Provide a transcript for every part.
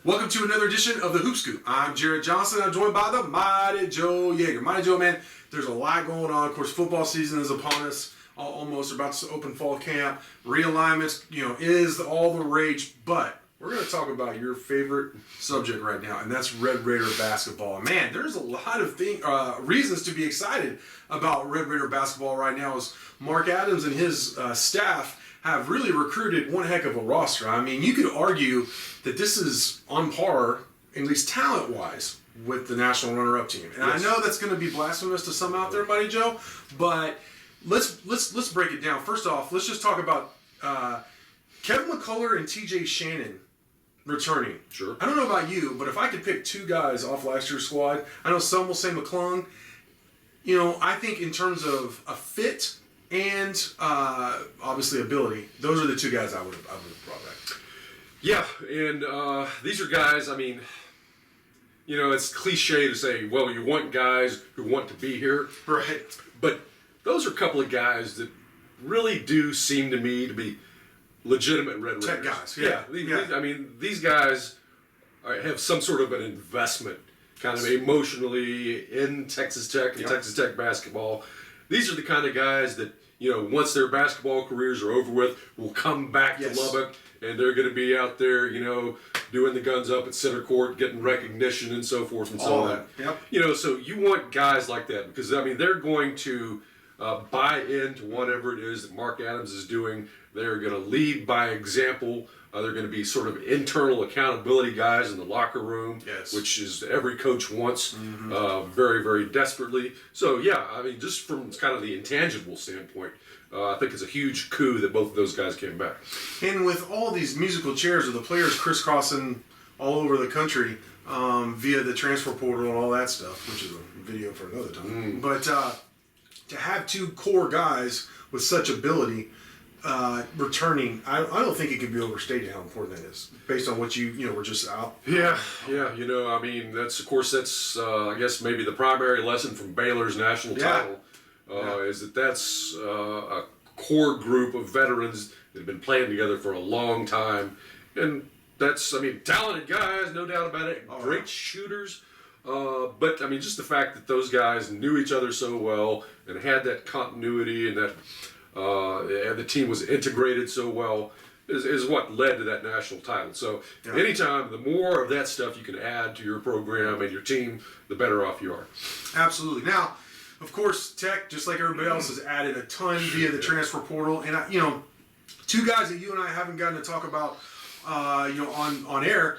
Welcome to another edition of the Hoop Scoop. I'm Jarret Johnson. I'm joined by the mighty Joe Yeager. Mighty Joe, man, there's a lot going on. Of course, football season is upon us. Almost about to open fall camp. Realignments, is all the rage. But we're going to talk about your favorite subject right now, and that's Red Raider basketball. Man, there's a lot of reasons to be excited about Red Raider basketball right now. As Mark Adams and his staff have really recruited one heck of a roster. I mean, you could argue that this is on par, at least talent-wise, with the national runner-up team. And yes. I know that's going to be blasphemous to some out there, Buddy Joe, but let's break it down. First off, let's just talk about Kevin McCullar and TJ Shannon returning. Sure. I don't know about you, but if I could pick two guys off last year's squad, I know some will say McClung. I think in terms of a fit and obviously ability, those are the two guys I would have brought back. Yeah, and these are guys, I mean, it's cliche to say, well, you want guys who want to be here. Right. But those are a couple of guys that really do seem to me to be legitimate Red Raiders. Tech guys, yeah. These guys have some sort of an investment, kind of emotionally, in Texas Tech and Texas Tech basketball. These are the kind of guys that, once their basketball careers are over with, will come back to Lubbock, and they're going to be out there, doing the guns up at center court, getting recognition and so forth and so on. Yep. So you want guys like that because, they're going to buy into whatever it is that Mark Adams is doing. They're going to lead by example. They're going to be sort of internal accountability guys in the locker room, which is every coach wants very, very desperately. So, just from kind of the intangible standpoint, I think it's a huge coup that both of those guys came back. And with all these musical chairs of the players crisscrossing all over the country via the transfer portal and all that stuff, which is a video for another time. But to have two core guys with such ability returning, I don't think it can be overstated how important that is, based on what you were just out. Yeah. That's I guess maybe the primary lesson from Baylor's national title is that's a core group of veterans that have been playing together for a long time, and that's talented guys, no doubt about it. Great shooters. But just the fact that those guys knew each other so well and had that continuity and that and the team was integrated so well is what led to that national title. So anytime, the more of that stuff you can add to your program and your team, the better off you are. Absolutely. Now, of course, Tech, just like everybody else, has added a ton via the transfer portal. And, two guys that you and I haven't gotten to talk about, on air,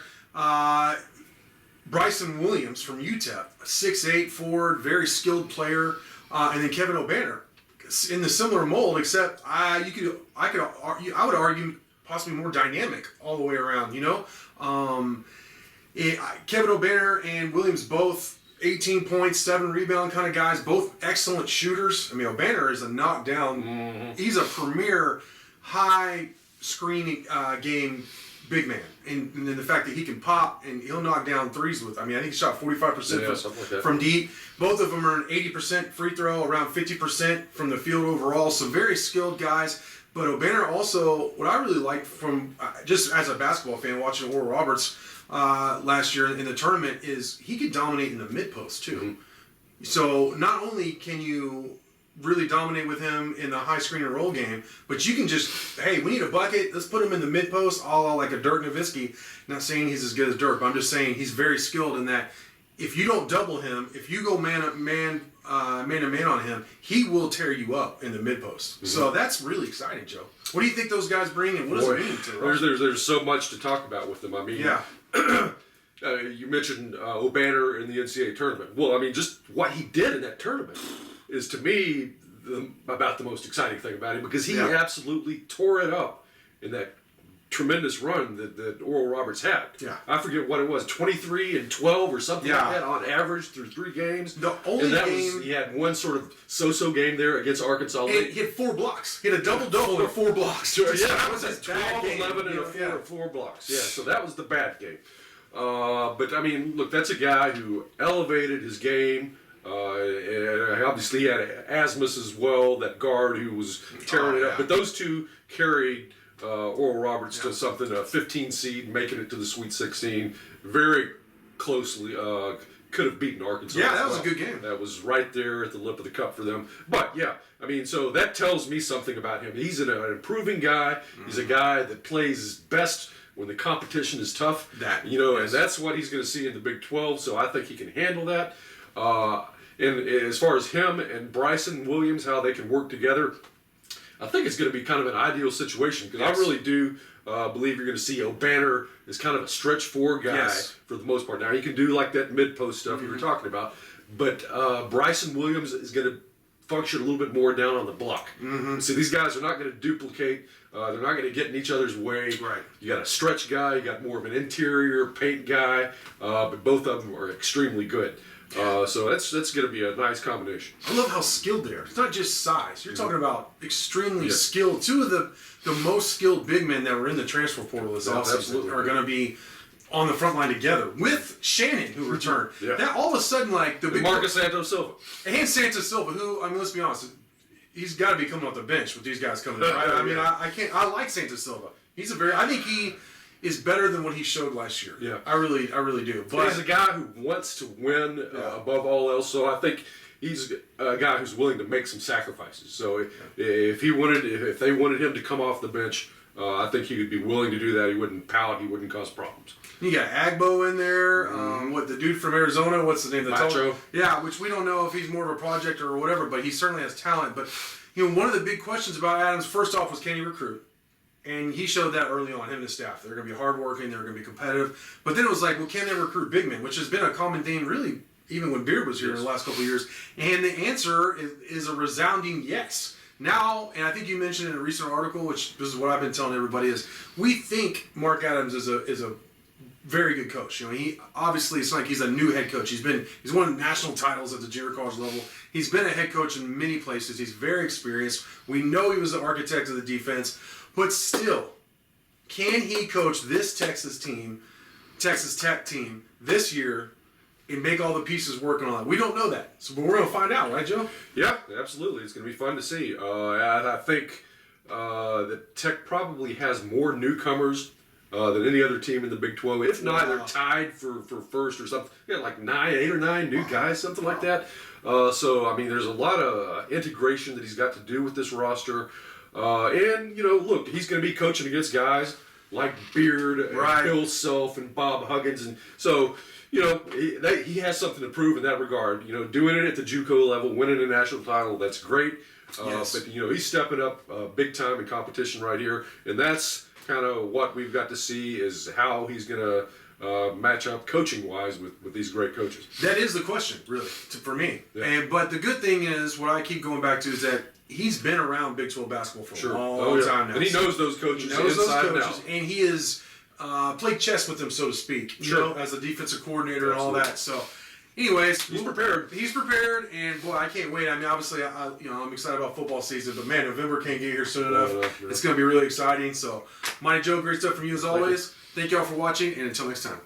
Bryson Williams from UTEP, 6'8" forward, very skilled player, and then Kevin Obanor, in the similar mold, except I would argue possibly more dynamic all the way around. Kevin Obanor and Williams both 18 points, 7 rebound kind of guys, both excellent shooters. Obanor is a knockdown. He's a premier high screening game big man, and then the fact that he can pop and he'll knock down threes with. I think he shot 45% from deep. Both of them are an 80% free throw, around 50% from the field overall. So very skilled guys. But Obanor also, what I really liked from just as a basketball fan watching Oral Roberts last year in the tournament is he could dominate in the mid post too. So not only can you really dominate with him in the high screen and roll game, but you can just, hey, we need a bucket, let's put him in the mid post, a la like a Dirk Nowitzki. Not saying he's as good as Dirk, but I'm just saying he's very skilled in that if you don't double him, if you go man to man on him, he will tear you up in the mid post. So that's really exciting, Joe. What do you think those guys bring, and what does it mean to the roster? There's so much to talk about with them. You mentioned Obanor in the NCAA tournament. Well, just what he did in that tournament is, to me, about the most exciting thing about him, because he absolutely tore it up in that tremendous run that Oral Roberts had. I forget what it was, 23 and 12 or something like that on average through 3 games. The only game he had one sort of so-so game there against Arkansas. And he had 4 blocks. He had a double-double with 4 blocks. That was his 12, 11, and 4 blocks. Yeah, so that was the bad game. But look, that's a guy who elevated his game. And obviously he had Asmus as well, that guard who was tearing it up. But those two carried Oral Roberts to something, a 15 seed, making it to the Sweet 16. Very closely, could have beaten Arkansas. Yeah, that was a good game. That was right there at the lip of the cup for them. But yeah, I mean, so that tells me something about him. He's an improving guy. He's a guy that plays his best when the competition is tough. And that's what he's going to see in the Big 12. So I think he can handle that. And as far as him and Bryson Williams, how they can work together, I think it's going to be kind of an ideal situation because I really do believe you're going to see Obanor as kind of a stretch four guy for the most part. Now, he can do like that mid-post stuff you were talking about, but Bryson Williams is going to function a little bit more down on the block. See, these guys are not going to duplicate. They're not going to get in each other's way. Right. You got a stretch guy. You got more of an interior paint guy, but both of them are extremely good. So that's going to be a nice combination. I love how skilled they are. It's not just size. You're talking about extremely skilled. Two of the most skilled big men that were in the transfer portal this offseason are going to be on the front line together with Shannon, who returned. That all of a sudden, like the big Marcus Santos Silva and Santos Silva, who I mean, let's be honest, he's got to be coming off the bench with these guys coming in. Right? I mean, I can't. I like Santos Silva. I think he is better than what he showed last year. Yeah, I really do. But he's a guy who wants to win above all else. So I think he's a guy who's willing to make some sacrifices. So if they wanted him to come off the bench, I think he would be willing to do that. He wouldn't pout. He wouldn't cause problems. You got Agbo in there. What the dude from Arizona? What's the name? Macho. Yeah, which we don't know if he's more of a project or whatever, but he certainly has talent. But one of the big questions about Adams, first off, was can he recruit? And he showed that early on, him and his staff. They're going to be hardworking. They're going to be competitive. But then it was like, well, can they recruit big men? Which has been a common theme, really, even when Beard was here in the last couple of years. And the answer is a resounding yes. Now, and I think you mentioned in a recent article, which this is what I've been telling everybody, is we think Mark Adams is a very good coach. He obviously, it's not like he's a new head coach. He's won national titles at the junior college level. He's been a head coach in many places. He's very experienced. We know he was the architect of the defense. But still, can he coach this Texas Tech team this year and make all the pieces work and all that? We don't know that. So, but we're going to find out, right, Joe? Yeah, absolutely. It's going to be fun to see. I think that Tech probably has more newcomers than any other team in the Big 12. If not, they're tied for first or something. Like 8 or 9 new guys, something like that. So, I mean, there's a lot of integration that he's got to do with this roster. And, look, he's going to be coaching against guys like Beard and Bill Self and Bob Huggins. And so, he has something to prove in that regard. Doing it at the JUCO level, winning a national title, that's great. But, he's stepping up big time in competition right here. And that's kind of what we've got to see is how he's going to match up coaching-wise with these great coaches. That is the question, really, for me. Yeah. But the good thing is, what I keep going back to is that he's been around Big 12 basketball for a long time now. And he knows those coaches inside and out. And he has played chess with them, so to speak, as a defensive coordinator and all that. So, anyways, he's prepared. He's prepared, and boy, I can't wait. I mean, obviously, I'm excited about football season, but man, November can't get here soon enough. It's going to be really exciting. So, Mighty Joe, great stuff from you as always. Thank y'all for watching, and until next time.